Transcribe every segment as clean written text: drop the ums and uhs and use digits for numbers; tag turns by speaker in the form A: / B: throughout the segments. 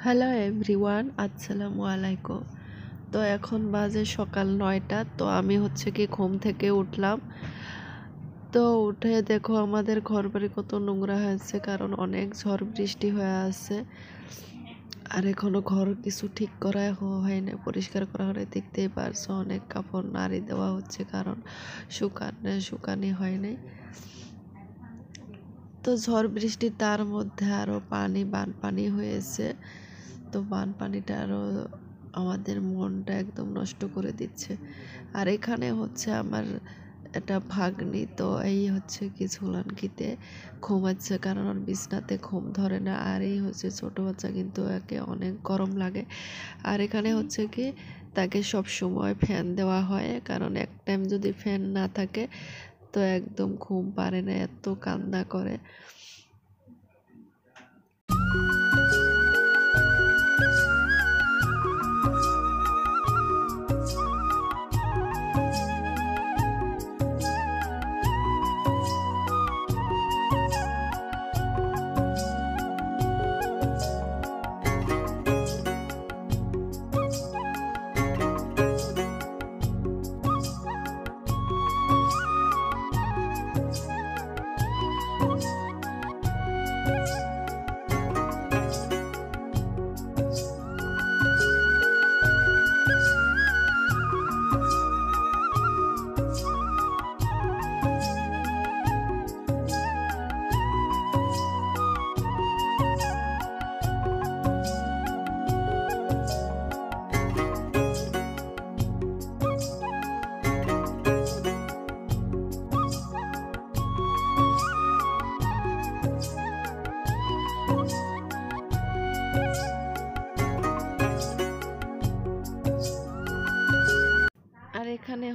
A: Hello everyone, আসসালামু আলাইকুম। তো এখন বাজে সকাল 9টা। তো আমি কি ঘুম থেকে উঠলাম। তো উঠে দেখো আমাদের ঘরবাড়ি কত নোংরা হয়েছে, কারণ অনেক ঝড় বৃষ্টি হয়ে আছে। আর এখনো ঘর কিছু ঠিক করা হয়নি, পরিষ্কার করা হয়নি। দেখতেই পারছো অনেক কাপড় নাড়ি দেওয়া হচ্ছে, কারণ শুকানি হয়নি। তো ঝড় বৃষ্টি তার মধ্যে আরো বানপানি হয়েছে। তো বানপানিটা আরো আমাদের মনটা একদম নষ্ট করে দিচ্ছে। আর এখানে আমার একটা ভাগ্নি, তো এই কি ঝুলানকিতে ঘুমাচ্ছে, কারণ ওর বিছনাতে ঘুম ধরে না। আর এই ছোট বাচ্চা, কিন্তু একে অনেক গরম লাগে। আর এখানে কি তাকে সব সময় ফ্যান দেওয়া হয়, কারণ এক টাইম যদি ফ্যান না থাকে তো একদম ঘুম পারে না, এত কান্না করে। আর এখানে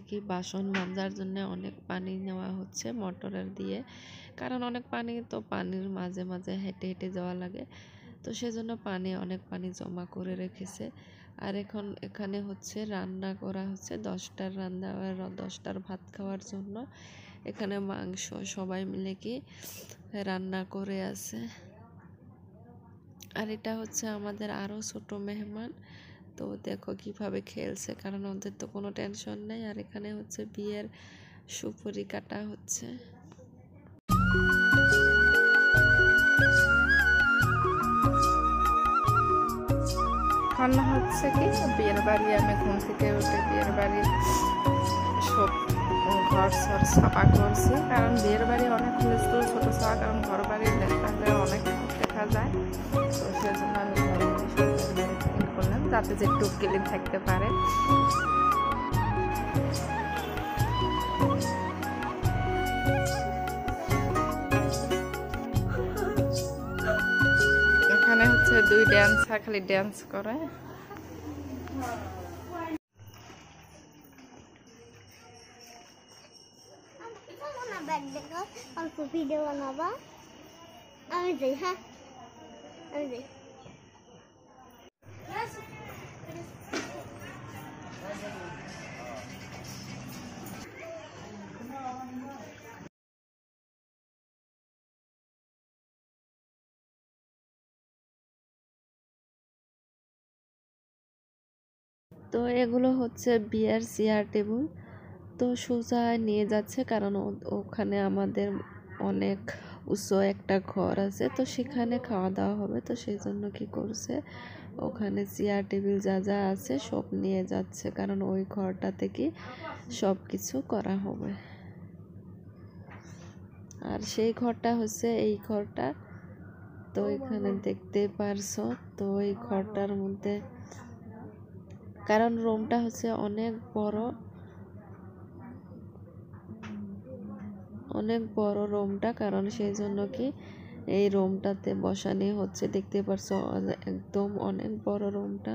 A: কি বাসন মাজার জন্য অনেক পানি নেওয়া হচ্ছে মোটরের দিয়ে, কারণ অনেক পানি, তো পানির মাঝে মাঝে হেঁটে হেঁটে যাওয়া লাগে। তো সেজন্য অনেক পানি জমা করে রেখেছে। আর এখানে রান্না করা হচ্ছে 10টার রান্না, 10টার ভাত খাওয়ার জন্য। এখানে মাংস সবাই মিলে রান্না করে আছে। আর এটা আমাদের আরো ছোট মেহমান। তো দেখো কিভাবে খেলছে, কারণ ওদের তো কোনো টেনশন নেই। আর এখানে বিয়ের সুপুরি কাটা হচ্ছে।
B: রান্না কি বিয়ের বাড়ি, আমি ঘুম থেকে উঠে বিয়ের বাড়ি সব ঘর সর সাফা করছি, কারণ বিয়ের বাড়ি অনেক হুলস্থুল ছোট সাফা, কারণ ঘর বাড়ি দেখলে অনেক দেখা যায়। তো সেজন্য আমি ঘর বাড়ি ক্লিন করলাম, যাতে যে একটু ক্লিন থাকতে পারে। এখানে দুই ড্যান্সার খালি ড্যান্স করে।
C: অল্প ভিডিও বানাবা, আমি যাই। হ্যাঁ, আমি যাই।
A: তো এগুলো বিয়ের চেয়ার টেবিল। তো সোজা নিয়ে যাচ্ছে, কারণ ওখানে আমাদের অনেক উঁচু একটা ঘর আছে, তো সেখানে খাওয়া দাওয়া হবে। তো সেই জন্য কি করছে, ওখানে চেয়ার টেবিল যা যা আছে সব নিয়ে যাচ্ছে, কারণ ওই ঘরটাতে সব কিছু করা হবে। আর সেই ঘরটা এই ঘরটা। তো এখানে দেখতে পারছো, তো এই ঘরটার মধ্যে, কারণ রুমটা অনেক বড় রুমটা, কারণ সেই জন্য এই রুমটাতে বসানি হচ্ছে। দেখতে পারছো একদম অনেক বড় রুমটা।